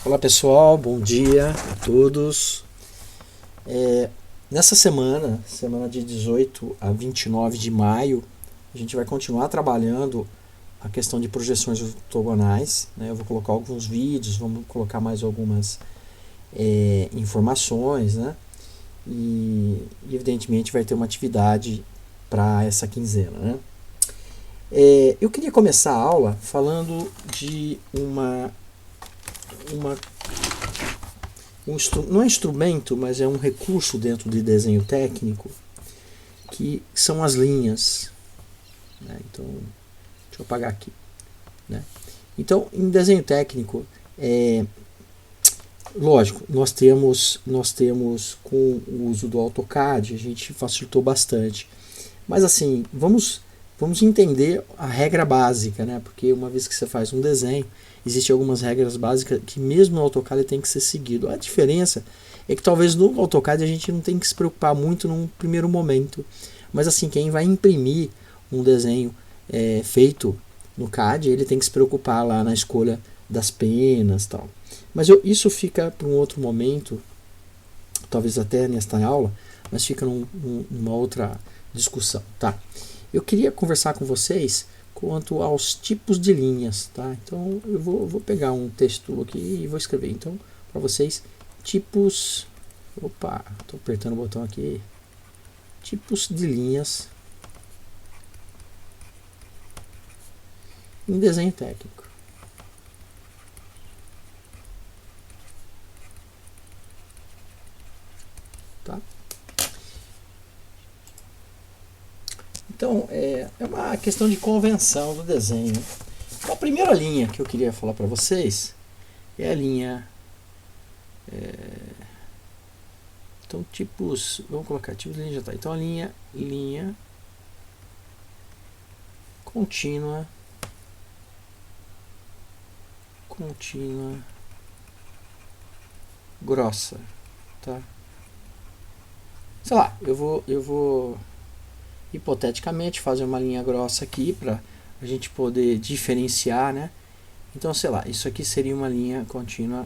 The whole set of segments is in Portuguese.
Olá pessoal, bom dia a todos. Nessa semana de 18 a 29 de maio, a gente vai continuar trabalhando a questão de projeções ortogonais, né? Eu vou colocar alguns vídeos, vamos colocar mais algumas informações, né? E evidentemente vai ter uma atividade para essa quinzena, né? Eu queria começar a aula falando de não é instrumento, mas é um recurso dentro de desenho técnico, que são as linhas, né? Então, deixa eu apagar aqui, né? Então, em desenho técnico, lógico, nós temos com o uso do AutoCAD, a gente facilitou bastante. Mas assim, vamos entender a regra básica, né? Porque uma vez que você faz um desenho, existem algumas regras básicas que mesmo no AutoCAD tem que ser seguido. A diferença é que talvez no AutoCAD a gente não tem que se preocupar muito num primeiro momento. Mas assim, quem vai imprimir um desenho feito no CAD, ele tem que se preocupar lá na escolha das penas e tal. Mas isso fica para um outro momento, talvez até nesta aula, mas fica numa outra discussão, tá? Eu queria conversar com vocês quanto aos tipos de linhas, tá? Então eu vou pegar um texto aqui e vou escrever. Então, para vocês, tipos. Opa, estou apertando o botão aqui. Tipos de linhas em desenho técnico. Tá? Então, é uma questão de convenção do desenho. Então, a primeira linha que eu queria falar para vocês é a linha... então, tipos... Vamos colocar tipos de linha já tá. Então, a linha contínua grossa, tá? Sei lá, eu vou hipoteticamente fazer uma linha grossa aqui para a gente poder diferenciar, né? Então, sei lá, isso aqui seria uma linha contínua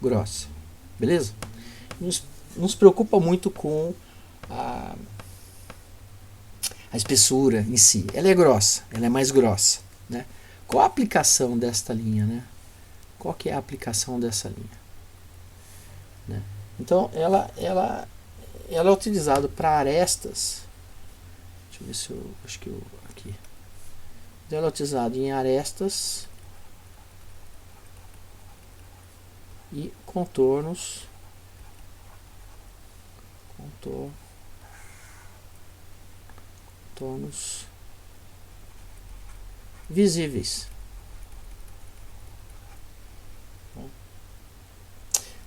grossa, beleza? Não se preocupa muito com a espessura em si. Ela é grossa, ela é mais grossa, né? Qual a aplicação desta linha, né? Qual que é a aplicação dessa linha, né? Então, ela é utilizada para arestas. Deixa eu ver se eu... Acho que eu... Aqui. Ela é utilizada em arestas e contornos visíveis.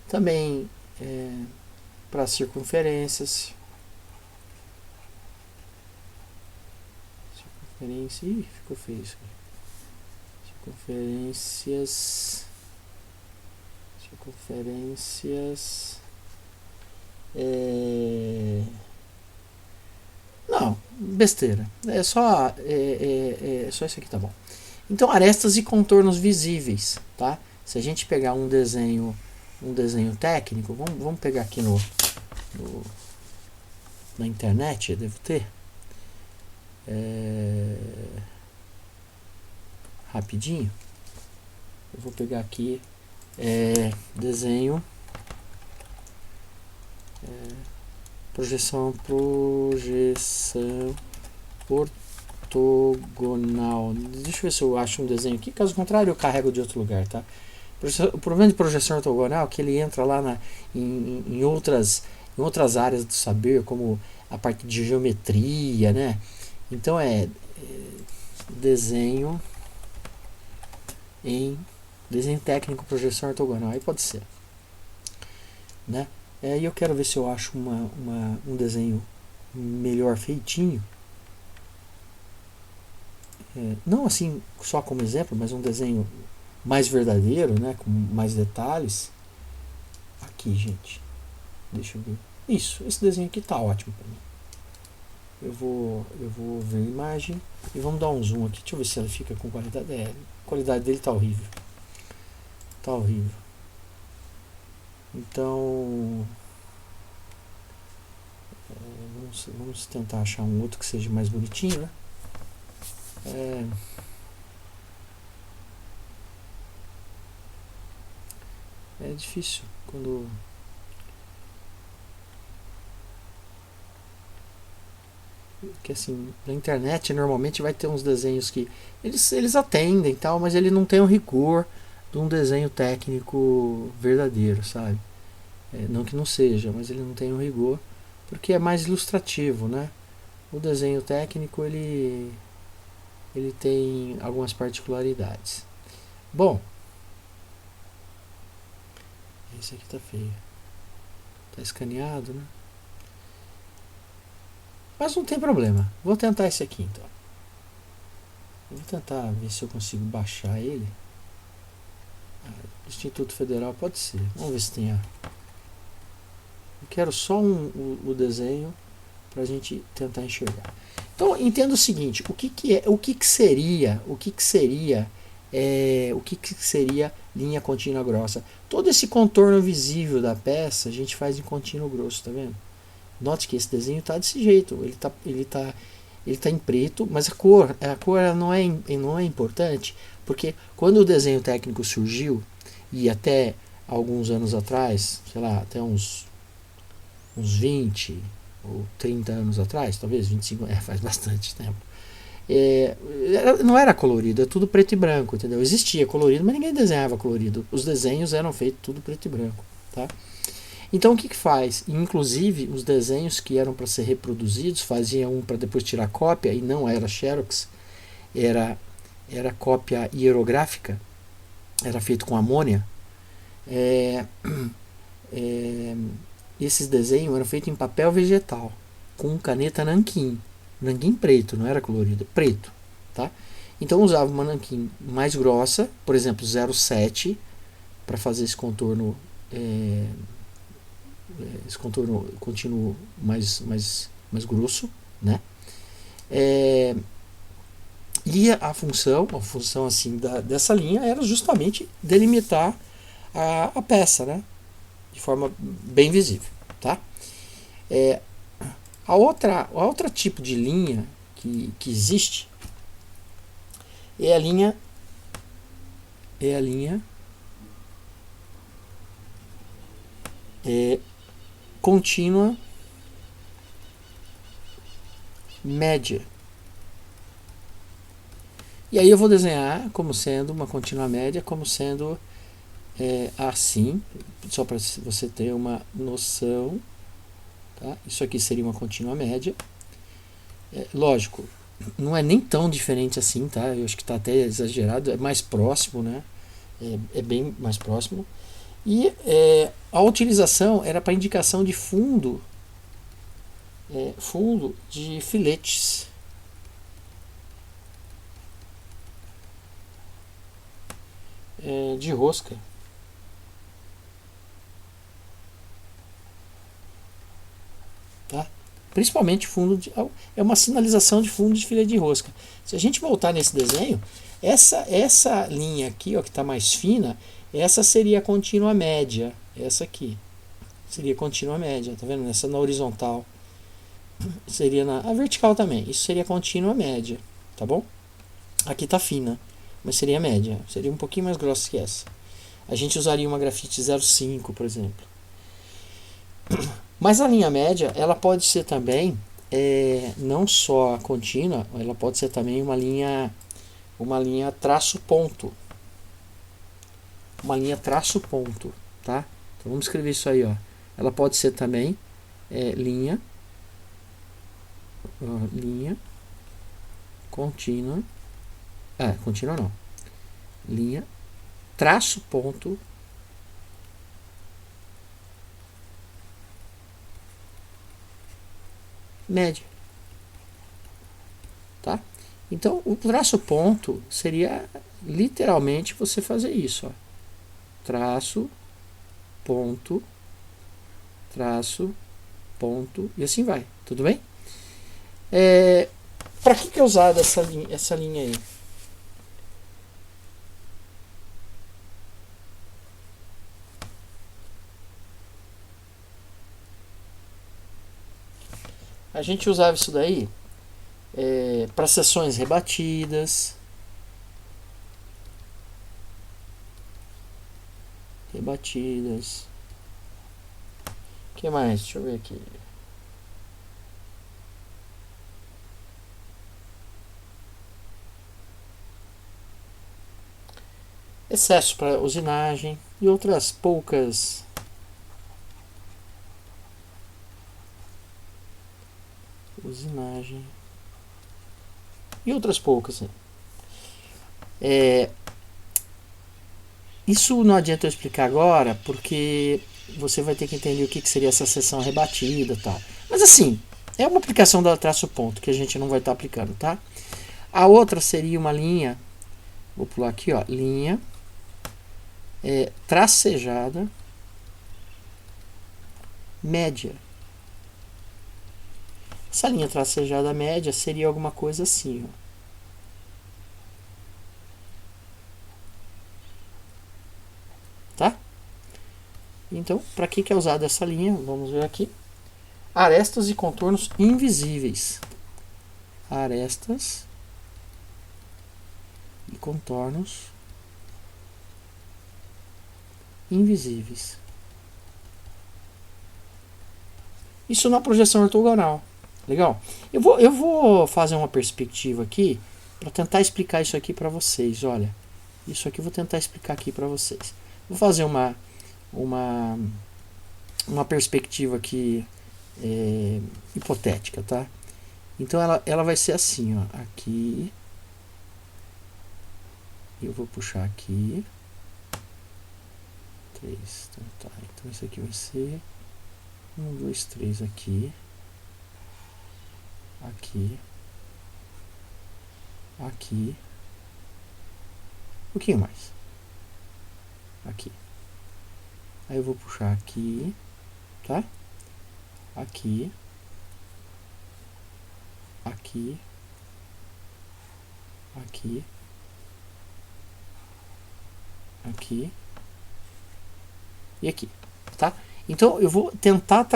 Também para circunferências. Ih, ficou feio isso aqui. Circunferências. Não, besteira. É só isso aqui, tá bom. Então, arestas e contornos visíveis, tá? Se a gente pegar um desenho técnico, vamos pegar aqui na internet, eu devo ter. Rapidinho. Eu vou pegar aqui desenho projeção ortogonal. Deixa eu ver se eu acho um desenho aqui. Caso contrário, eu carrego de outro lugar, tá? O problema de projeção ortogonal é que ele entra lá em outras áreas do saber, como a parte de geometria, né? Então desenho técnico, projeção ortogonal. Aí pode ser, né? E eu quero ver se eu acho um desenho melhor feitinho. Não assim só como exemplo, mas um desenho mais verdadeiro, né, com mais detalhes. Aqui, gente. Deixa eu ver. Isso, esse desenho aqui tá ótimo para mim. Eu vou ver a imagem e vamos dar um zoom aqui. Deixa eu ver se ela fica com qualidade. A qualidade dele tá horrível. Tá horrível. Então, vamos tentar achar um outro que seja mais bonitinho, né? É difícil quando... que assim, na internet normalmente vai ter uns desenhos que eles atendem e tal, mas ele não tem o rigor de um desenho técnico verdadeiro, sabe? Não que não seja, mas ele não tem o rigor porque é mais ilustrativo, né? O desenho técnico ele tem algumas particularidades. Bom, esse aqui tá feio, tá escaneado, né? Mas não tem problema. Vou tentar esse aqui então. Vou tentar ver se eu consigo baixar ele. Instituto Federal pode ser. Vamos ver se tem a... Eu quero só o desenho para a gente tentar enxergar. Então entenda o seguinte: o que seria linha contínua grossa? Todo esse contorno visível da peça a gente faz em contínuo grosso, tá vendo? Note que esse desenho está desse jeito. Ele tá em preto, mas a cor não é importante, porque quando o desenho técnico surgiu, e até alguns anos atrás, sei lá, até uns 20 ou 30 anos atrás, talvez 25, faz bastante tempo, não era colorido, é tudo preto e branco, entendeu? Existia colorido, mas ninguém desenhava colorido. Os desenhos eram feitos tudo preto e branco, tá? Então o que faz? Inclusive os desenhos que eram para ser reproduzidos, fazia um para depois tirar cópia, e não era xerox, era cópia hierográfica, era feito com amônia. Esses desenhos eram feitos em papel vegetal, com caneta nanquim preto, não era colorido, preto, tá? Então usava uma nanquim mais grossa, por exemplo 0,7, para fazer esse contorno contínuo mais grosso, né? E a função assim dessa linha era justamente delimitar a peça, né? De forma bem visível, tá? A outra tipo de linha que existe é a linha contínua média. E aí eu vou desenhar como sendo uma contínua média, como sendo assim, só para você ter uma noção, tá? Isso aqui seria uma contínua média. Lógico, não é nem tão diferente assim, tá? Eu acho que está até exagerado, é mais próximo, né? É bem mais próximo. E a utilização era para indicação de fundo de filetes. De rosca. Tá? Principalmente é uma sinalização de fundo de filete de rosca. Se a gente voltar nesse desenho, essa linha aqui, ó, que está mais fina, essa seria a contínua média. Essa aqui seria a contínua média, tá vendo? Essa na horizontal seria a vertical também. Isso seria a contínua média, tá bom? Aqui está fina, mas seria a média. Seria um pouquinho mais grossa que essa. A gente usaria uma grafite 0,5, por exemplo. Mas a linha média, ela pode ser também não só a contínua, ela pode ser também uma linha traço ponto. Uma linha traço ponto, tá? Então vamos escrever isso aí, ó. Ela pode ser também linha contínua. Contínua não. Linha traço ponto média, tá? Então o traço ponto seria literalmente você fazer isso, ó. Traço ponto e assim vai, tudo bem? Para que é usada essa linha aí? A gente usava isso daí para seções rebatidas. O que mais? Deixa eu ver aqui. Excesso para usinagem e outras poucas. Usinagem e outras poucas. Isso não adianta eu explicar agora, porque você vai ter que entender o que seria essa seção rebatida e tal. Mas assim, é uma aplicação da traço ponto que a gente não vai estar aplicando, tá? A outra seria uma linha, vou pular aqui, ó, linha tracejada média. Essa linha tracejada média seria alguma coisa assim, ó. Tá? Então, para que é usada essa linha? Vamos ver aqui. Arestas e contornos invisíveis. Arestas e contornos invisíveis. Isso na projeção ortogonal. Legal? Eu vou fazer uma perspectiva aqui para tentar explicar isso aqui para vocês. Olha, isso aqui eu vou tentar explicar aqui para vocês. Vou fazer uma perspectiva aqui hipotética, tá? Então ela vai ser assim, ó. Aqui. Eu vou puxar aqui. 3. Então tá. Então isso aqui vai ser 1, 2, 3 aqui. Aqui. Aqui. Um pouquinho mais. Aqui. Aí eu vou puxar aqui, tá? Aqui. Aqui. Aqui. Aqui. E aqui, tá? Então eu vou tentar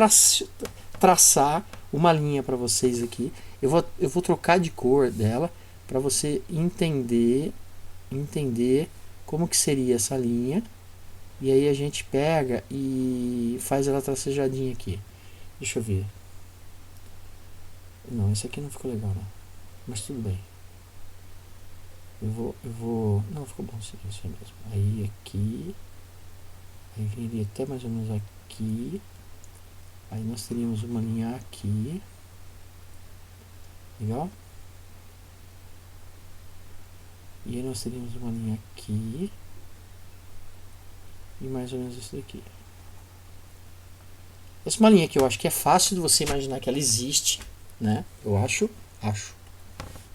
traçar uma linha para vocês aqui. Eu vou trocar de cor dela para você entender como que seria essa linha. E aí a gente pega e faz ela tracejadinha aqui. Deixa eu ver. Não, esse aqui não ficou legal, não. Mas tudo bem. Eu vou... Não, ficou bom sim, isso aí mesmo. Aí aqui... Aí viria até mais ou menos aqui. Aí nós teríamos uma linha aqui. Legal? E aí nós teríamos uma linha aqui. E mais ou menos isso daqui. Essa é uma linha que eu acho que é fácil de você imaginar que ela existe, né? Eu acho.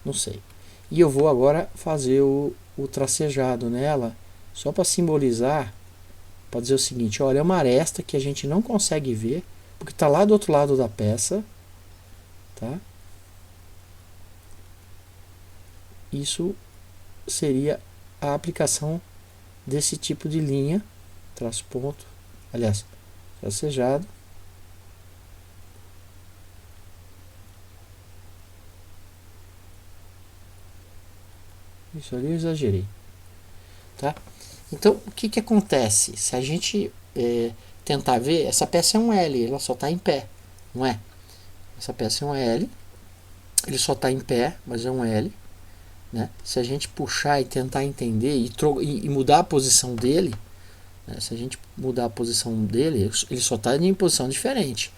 Não sei. E eu vou agora fazer o tracejado nela, só para simbolizar, para dizer o seguinte, olha, é uma aresta que a gente não consegue ver, porque está lá do outro lado da peça, tá? Isso seria a aplicação desse tipo de linha, traço ponto, aliás, tracejado. Isso ali eu exagerei, tá? Então, o que acontece? Se a gente tentar ver, essa peça é um L, ela só está em pé, não é? Essa peça é um L, ele só está em pé, mas é um L, né? Se a gente puxar e tentar entender e mudar a posição dele, né? Se a gente mudar a posição dele, ele só está em posição diferente.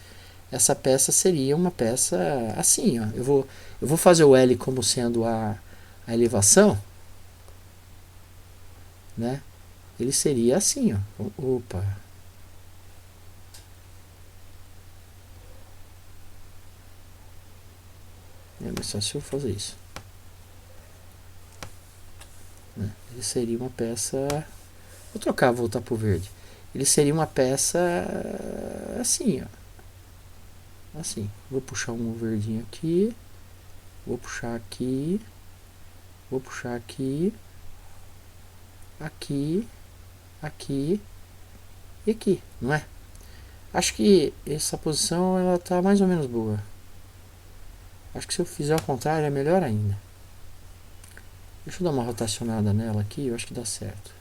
Essa peça seria uma peça assim, ó. Eu vou fazer o L como sendo a elevação, né? Ele seria assim, ó. Opa. É mais fácil eu fazer isso, né? Ele seria uma peça... Vou trocar, voltar pro verde. Ele seria uma peça assim, ó. Assim. Vou puxar um verdinho aqui. Vou puxar aqui. Vou puxar aqui. Aqui. Aqui. E aqui, não é? Acho que essa posição ela tá mais ou menos boa. Acho que se eu fizer ao contrário é melhor ainda. Deixa eu dar uma rotacionada nela aqui, eu acho que dá certo.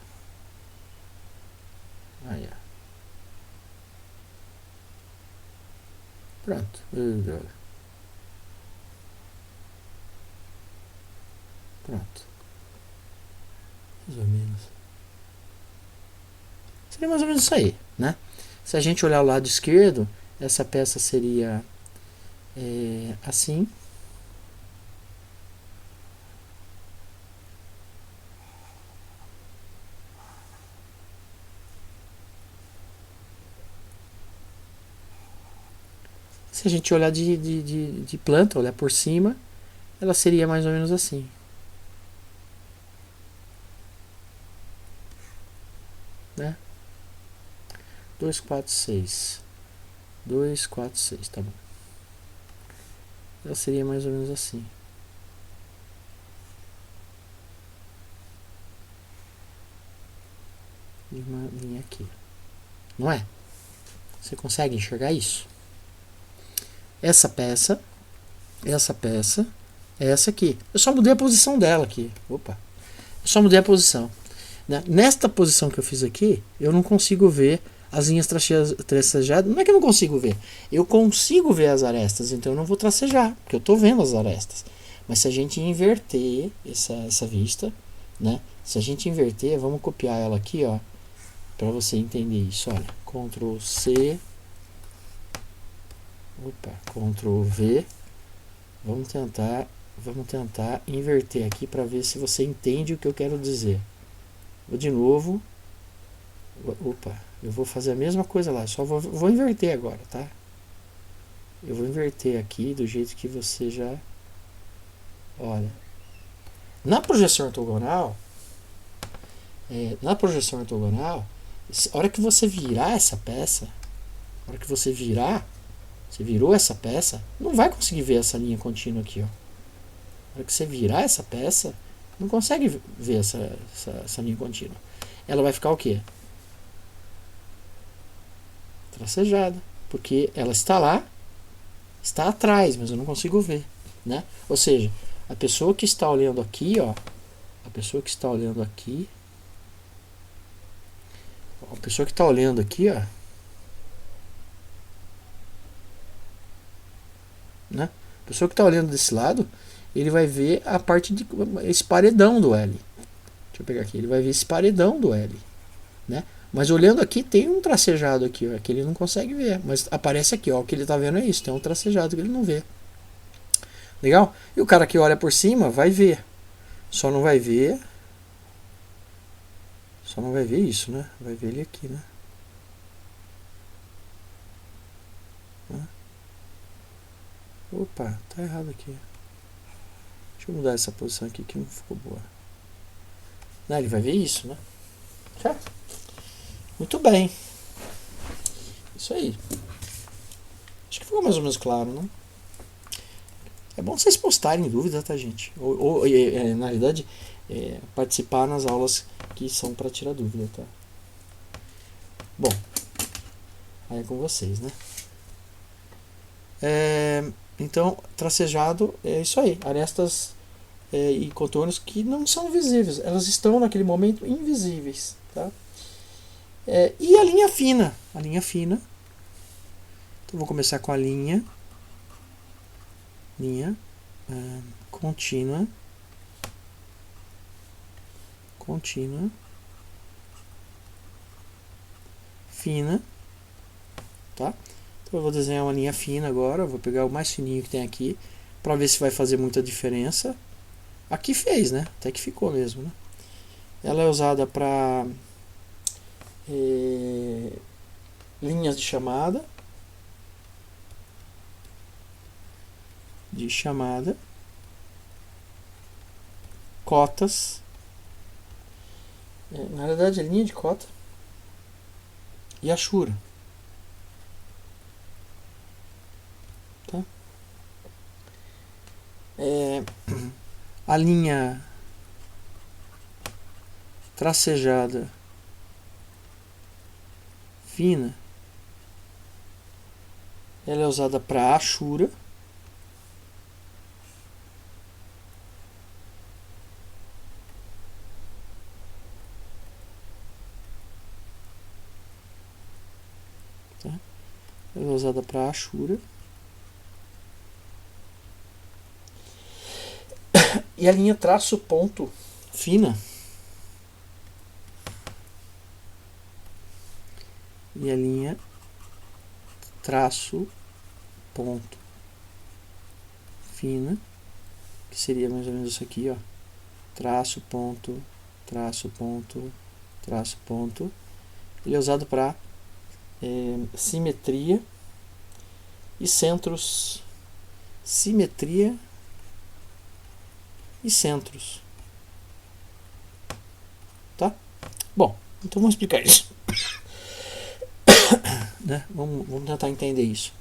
Aí, ó. Pronto. Pronto. Mais ou menos. Seria mais ou menos isso aí, né? Se a gente olhar o lado esquerdo, essa peça seria assim. Se a gente olhar de planta, olhar por cima, ela seria mais ou menos assim. Né? 2, 4, 6. 2, 4, 6, tá bom. Ela seria mais ou menos assim. E uma linha aqui. Não é? Você consegue enxergar isso? Essa peça, é essa aqui. Eu só mudei a posição dela aqui. Opa. Eu só mudei a posição. Né? Nesta posição que eu fiz aqui, eu não consigo ver as linhas tracejadas. Não é que eu não consigo ver. Eu consigo ver as arestas, então eu não vou tracejar, porque eu estou vendo as arestas. Mas se a gente inverter essa vista, né? Se a gente inverter, vamos copiar ela aqui, ó, para você entender isso. Olha, Ctrl C, Ctrl V. Vamos tentar inverter aqui para ver se você entende o que eu quero dizer. Vou de novo. Eu vou fazer a mesma coisa lá, só vou inverter agora, tá? Eu vou inverter aqui do jeito que você já... Olha. Na projeção ortogonal, a hora que você virar essa peça, a hora que você virou essa peça, não vai conseguir ver essa linha contínua aqui, ó. A hora que você virar essa peça, não consegue ver essa linha contínua. Ela vai ficar o quê? Tracejada, porque ela está lá, está atrás, mas eu não consigo ver, né? Ou seja, a pessoa que está olhando aqui, ó, a pessoa que está olhando aqui, né? A pessoa que está olhando desse lado, ele vai ver a parte de esse paredão do L. Deixa eu pegar aqui, ele vai ver esse paredão do L, né? Mas olhando aqui, tem um tracejado aqui, ó, que ele não consegue ver. Mas aparece aqui, ó, o que ele está vendo é isso. Tem um tracejado que ele não vê. Legal? E o cara que olha por cima vai ver. Só não vai ver isso, né? Vai ver ele aqui, né? Opa, tá errado aqui. Deixa eu mudar essa posição aqui que não ficou boa. Não, ele vai ver isso, né? Certo? Muito bem. Isso aí. Acho que ficou mais ou menos claro, né? É bom vocês postarem dúvidas, tá, gente? Ou na realidade, participar nas aulas que são para tirar dúvida, tá? Bom, aí é com vocês, né? Então, tracejado é isso aí. Arestas e contornos que não são visíveis. Elas estão naquele momento invisíveis, tá? E a linha fina. Então, vou começar com a linha contínua, fina, tá? Então eu vou desenhar uma linha fina agora, vou pegar o mais fininho que tem aqui, para ver se vai fazer muita diferença. Aqui fez, né? Até que ficou mesmo, né? Ela é usada para linhas de chamada, cotas, na verdade é linha de cota, e Ashura, tá? A linha tracejada fina, ela é usada para Ashura, tá? Ela é usada para Ashura. E a linha traço ponto fina. E a linha traço ponto fina, que seria mais ou menos isso aqui, ó. Traço ponto, traço ponto, traço ponto. Ele é usado para simetria e centros. Simetria e centros. Tá? Bom, então vamos explicar isso. Né? Vamos tentar entender isso.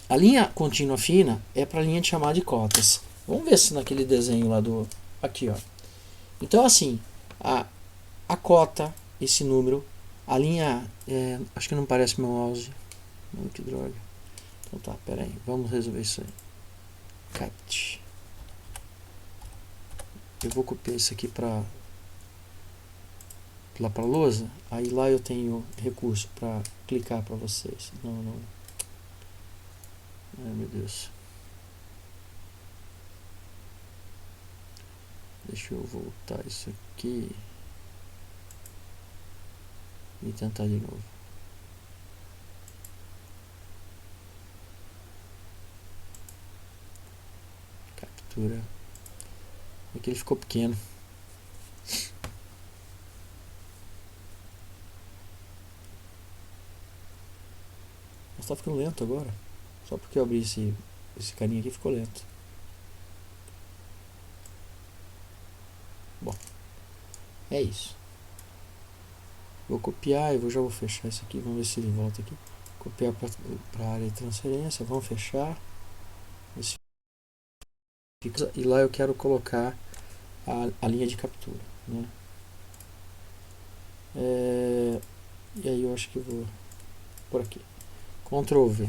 A linha contínua fina é para a linha de chamada de cotas. Vamos ver se naquele desenho lá do... Aqui, ó. Então, assim, a cota, esse número, a linha... acho que não parece meu mouse. Que droga. Então tá, pera aí. Vamos resolver isso aí. Capt. Eu vou copiar isso aqui para lá para a lousa. Aí lá eu tenho recurso para clicar para vocês. Não. Ai, meu Deus. Deixa eu voltar isso aqui e tentar de novo. Captura. Aqui ele ficou pequeno. Mas tá ficando lento agora. Só porque eu abri esse carinha aqui ficou lento. Bom, é isso. Vou copiar e já vou fechar isso aqui. Vamos ver se ele volta aqui. Copiar para a área de transferência. Vamos fechar. E lá eu quero colocar a linha de captura, né? E aí eu acho que vou por aqui. Ctrl V.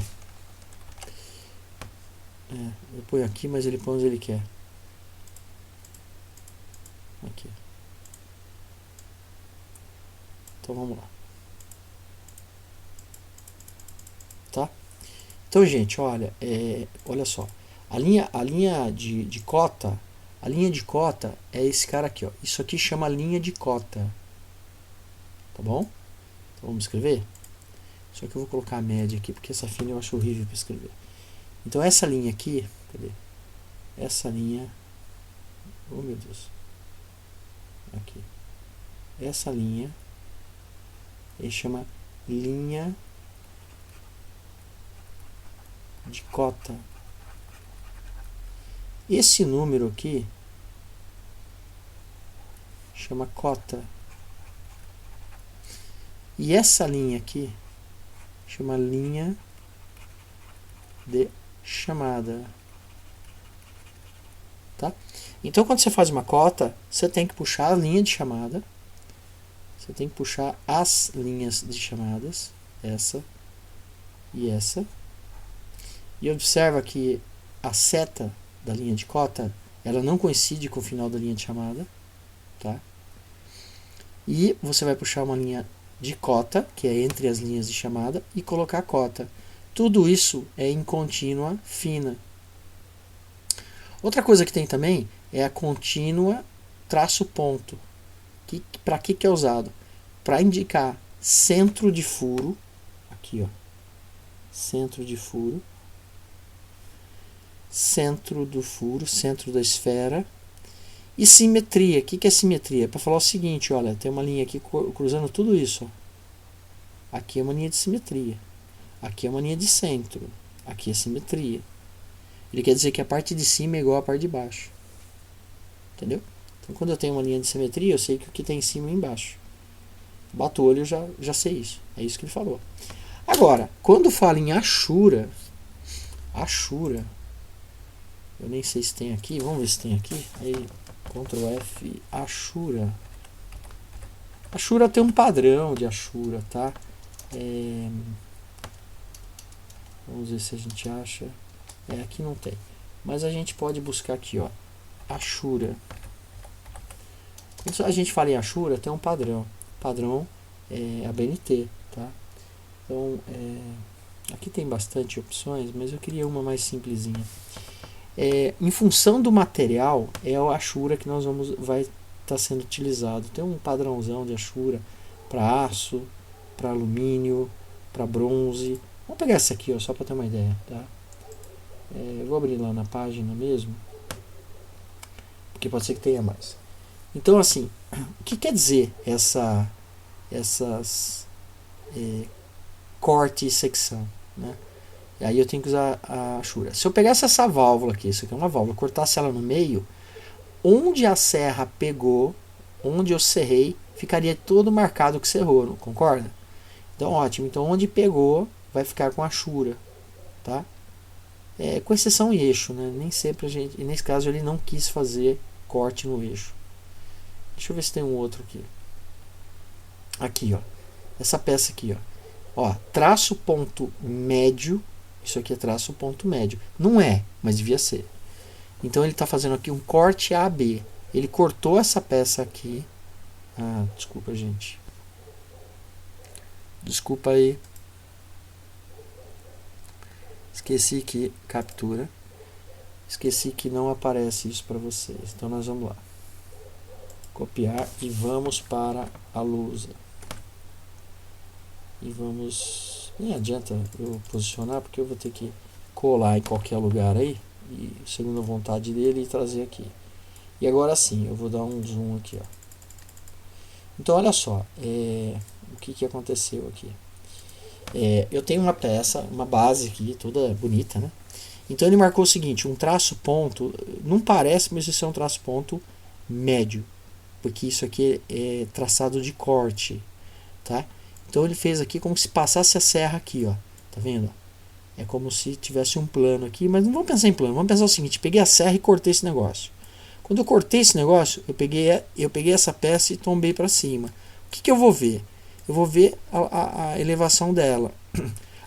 Eu ponho aqui, mas ele põe onde ele quer. Aqui. Então vamos lá. Tá? Então, gente, olha, olha só. A linha de cota, a linha de cota é esse cara aqui, ó. Isso aqui chama linha de cota. Tá bom? Então vamos escrever? Só que eu vou colocar a média aqui, porque essa fina eu acho horrível para escrever. Então essa linha aqui, cadê? Essa linha, oh meu Deus, aqui. Essa linha, ele chama linha de cota. Esse número aqui chama cota. E essa linha aqui chama linha de chamada. Tá? Então, quando você faz uma cota, você tem que puxar a linha de chamada. Você tem que puxar as linhas de chamadas. Essa e essa. E observa que a seta da linha de cota, ela não coincide com o final da linha de chamada. Tá? E você vai puxar uma linha de cota, que é entre as linhas de chamada, e colocar a cota. Tudo isso é em contínua fina. Outra coisa que tem também é a contínua traço ponto. Para que é usado? Para indicar centro de furo. Aqui, ó. Centro de furo. Centro do furo, centro da esfera. E simetria. O que é simetria? Para falar o seguinte, olha, tem uma linha aqui cruzando tudo isso. Ó. Aqui é uma linha de simetria. Aqui é uma linha de centro. Aqui é simetria. Ele quer dizer que a parte de cima é igual à parte de baixo. Entendeu? Então, quando eu tenho uma linha de simetria, eu sei que o que tem em cima e embaixo. Bato o olho, eu já sei isso. É isso que ele falou. Agora, quando fala em Ashura, eu nem sei se tem aqui. Vamos ver se tem aqui. Aí, Ctrl F, Ashura. Ashura tem um padrão de Ashura, tá? Vamos ver se a gente acha. Aqui não tem. Mas a gente pode buscar aqui, ó. Ashura. Quando a gente fala em Ashura, tem um padrão. Padrão é a BNT, tá? Então, aqui tem bastante opções, mas eu queria uma mais simplesinha. Em função do material, é a Ashura que vai estar sendo utilizado. Tem um padrãozão de Ashura para aço, para alumínio, para bronze. Vamos pegar essa aqui, ó, só para ter uma ideia. Tá? Eu vou abrir lá na página mesmo, porque pode ser que tenha mais. Então, assim, o que quer dizer essas corte e secção? Né? E aí eu tenho que usar a Ashura. Se eu pegasse essa válvula aqui, isso aqui é uma válvula, cortasse ela no meio, onde a serra pegou, onde eu serrei, ficaria todo marcado que serrou, não concorda? Então ótimo, então onde pegou vai ficar com a Ashura, tá? Com exceção eixo, né? Nem sempre a gente, e nesse caso ele não quis fazer corte no eixo. Deixa eu ver se tem um outro aqui. Aqui, ó. Essa peça aqui, ó, traço ponto médio. Isso aqui é traço ponto médio. Não é, mas devia ser. Então ele está fazendo aqui um corte AB. Ele cortou essa peça aqui. Desculpa, gente. Desculpa aí. Esqueci que captura. Esqueci que não aparece isso para vocês. Então nós vamos lá. Copiar e vamos para a lousa. E vamos... Nem adianta eu posicionar, porque eu vou ter que colar em qualquer lugar aí, e segundo a vontade dele, e trazer aqui. E agora sim, eu vou dar um zoom aqui, ó. Então olha só, o que aconteceu aqui. Eu tenho uma peça, uma base aqui, toda bonita, né? Então ele marcou o seguinte, um traço ponto, não parece, mas isso é um traço ponto médio, porque isso aqui é traçado de corte, tá? Então ele fez aqui como se passasse a serra aqui, ó. Tá vendo? É como se tivesse um plano aqui, mas não vamos pensar em plano, vamos pensar o seguinte, peguei a serra e cortei esse negócio. Quando eu cortei esse negócio, eu peguei essa peça e tombei para cima. O que eu vou ver? Eu vou ver a elevação dela.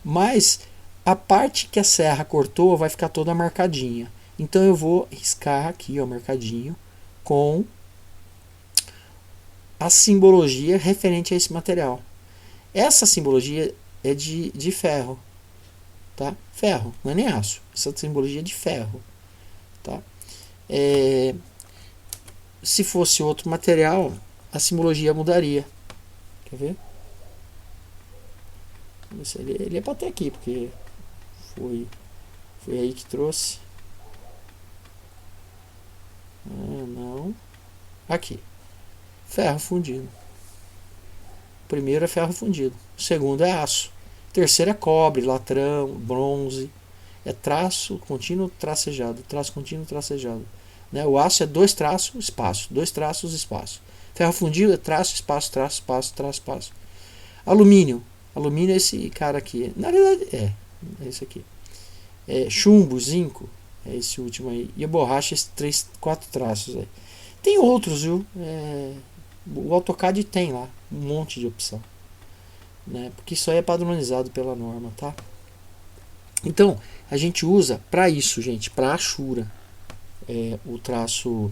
Mas a parte que a serra cortou vai ficar toda marcadinha. Então eu vou riscar aqui, ó, marcadinho, com a simbologia referente a esse material. Essa simbologia é de ferro, tá? Ferro, não é nem aço. Essa simbologia é de ferro, tá? Se fosse outro material, a simbologia mudaria. Quer ver? Ele é para ter aqui, porque foi aí que trouxe. Não. Aqui. Ferro fundido. O primeiro é ferro fundido. O segundo é aço. O terceiro é cobre, latrão, bronze. É traço contínuo tracejado. Traço contínuo tracejado. Né? O aço é 2 traços, espaço. 2 traços, espaço. Ferro fundido é traço, espaço, traço, espaço, traço, espaço. Alumínio. Alumínio é esse cara aqui. Na verdade, é esse aqui. Chumbo, zinco. É esse último aí. E a borracha, esses 4 traços aí. Tem outros, viu? O AutoCAD tem lá um monte de opção, né? Porque isso aí é padronizado pela norma, tá? Então a gente usa para isso, gente, para Ashura, o traço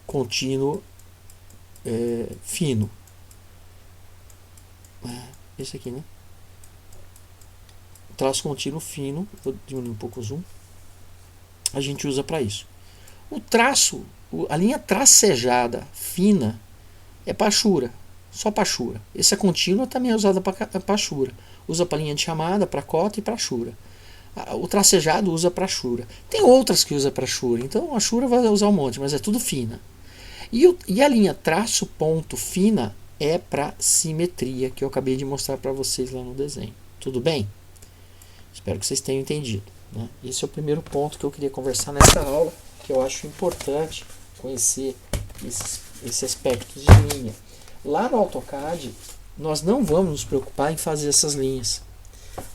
contínuo fino. Esse aqui, né? O traço contínuo fino, vou diminuir um pouco o zoom. A gente usa para isso. O traço, a linha tracejada fina é para Ashura, só para Ashura. Essa contínua também é usada para Ashura. Usa para linha de chamada, para cota e para Ashura. O tracejado usa para Ashura. Tem outras que usa para Ashura, então a Ashura vai usar um monte, mas é tudo fina. E a linha traço ponto fina é para simetria, que eu acabei de mostrar para vocês lá no desenho. Tudo bem? Espero que vocês tenham entendido, né? Esse é o primeiro ponto que eu queria conversar nessa aula, que eu acho importante conhecer esse aspecto de linha. Lá no AutoCAD, nós não vamos nos preocupar em fazer essas linhas,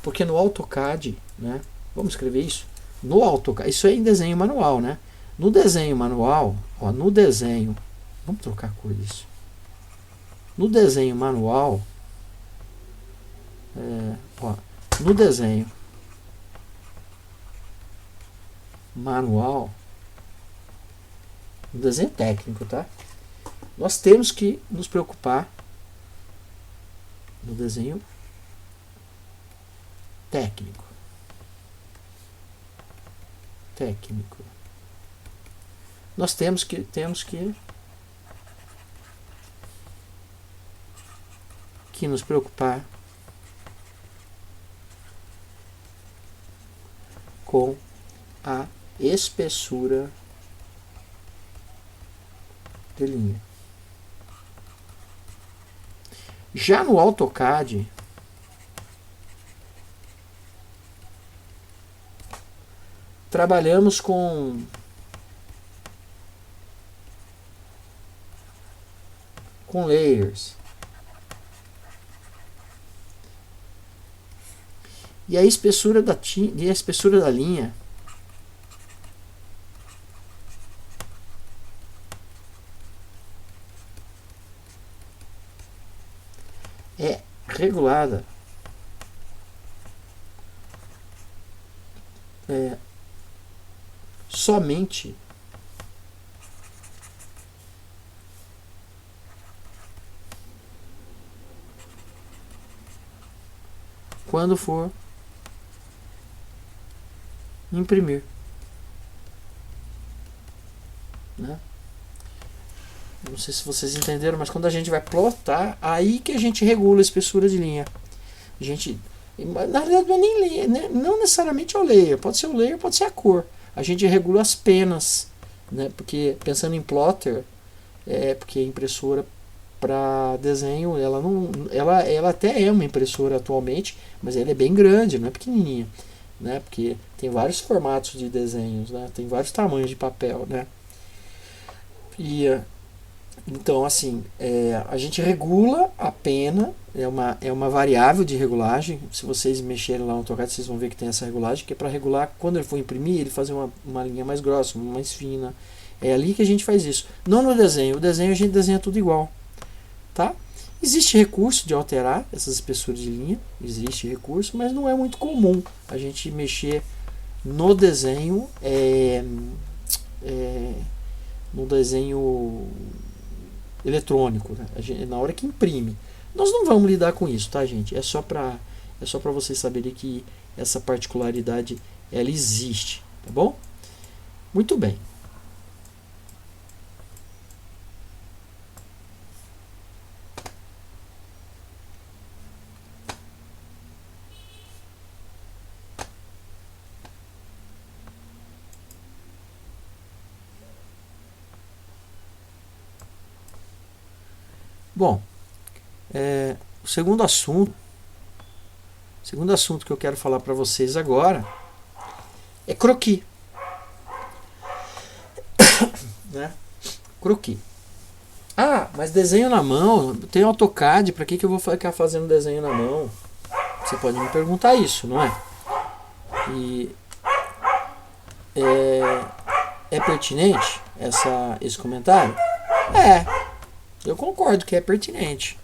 porque no AutoCAD, né, vamos escrever isso? No AutoCAD, isso é em desenho manual, né? No desenho manual, ó, no desenho, vamos trocar a cor disso. No desenho manual, no desenho manual, no desenho técnico, tá? Nós temos que nos preocupar no desenho técnico. Técnico. Nós temos que nos preocupar com a espessura de linha. Já no AutoCAD, trabalhamos com layers. E a espessura da linha é regulada somente quando for imprimir, né? Não sei se vocês entenderam, mas quando a gente vai plotar, aí que a gente regula a espessura de linha. A gente, na realidade, não é nem layer, né? Não necessariamente é o layer, pode ser o layer, pode ser a cor. A gente regula as penas, né? Porque pensando em plotter, porque a impressora para desenho, ela até é uma impressora atualmente, mas ela é bem grande, não é pequenininha, né? Porque tem vários formatos de desenhos, né? Tem vários tamanhos de papel, né? E então, assim, a gente regula a pena, é uma variável de regulagem. Se vocês mexerem lá no AutoCAD, vocês vão ver que tem essa regulagem, que é para regular, quando ele for imprimir, ele fazer uma linha mais grossa, mais fina. É ali que a gente faz isso. Não no desenho. O desenho a gente desenha tudo igual, tá? Existe recurso de alterar essas espessuras de linha, existe recurso, mas não é muito comum a gente mexer no desenho, no desenho eletrônico, né? Na hora que imprime. Nós não vamos lidar com isso, tá, gente? É só para vocês saberem que essa particularidade ela existe, tá bom? Muito bem. Bom, o segundo assunto que eu quero falar para vocês agora é croquis, né? Croquis. Ah, mas desenho na mão, tem AutoCAD, para que eu vou ficar fazendo desenho na mão? Você pode me perguntar isso, não é? E é pertinente esse comentário? Eu concordo que é pertinente,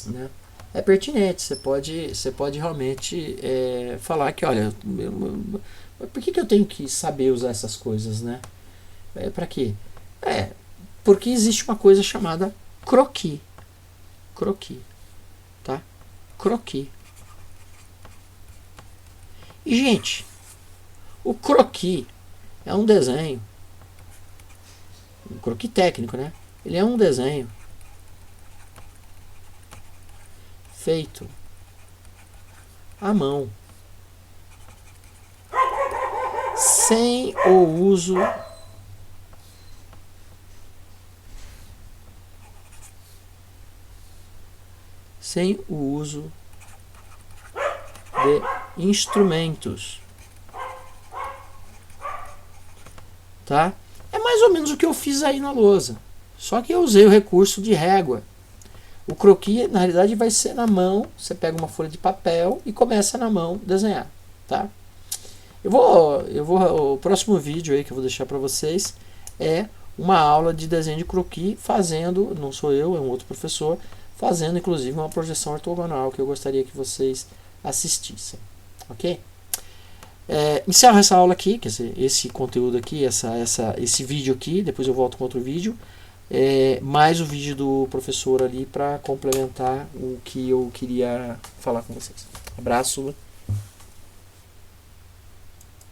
né? É pertinente, você pode realmente falar que, olha, por que eu tenho que saber usar essas coisas, né? Para quê? Porque existe uma coisa chamada croquis. Croquis, tá? Croquis. E, gente, o croquis é um desenho, um croquis técnico, né? Ele é um desenho feito à mão, sem o uso de instrumentos, tá? É mais ou menos o que eu fiz aí na lousa, só que eu usei o recurso de régua. O croquis, na realidade, vai ser na mão. Você pega uma folha de papel e começa na mão desenhar, tá? O próximo vídeo aí que eu vou deixar para vocês é uma aula de desenho de croquis fazendo, não sou eu, é um outro professor, fazendo inclusive uma projeção ortogonal que eu gostaria que vocês assistissem, ok? Encerro essa aula aqui, quer dizer, esse conteúdo aqui, esse vídeo aqui, depois eu volto com outro vídeo. mais o vídeo do professor ali para complementar o que eu queria falar com vocês. Abraço.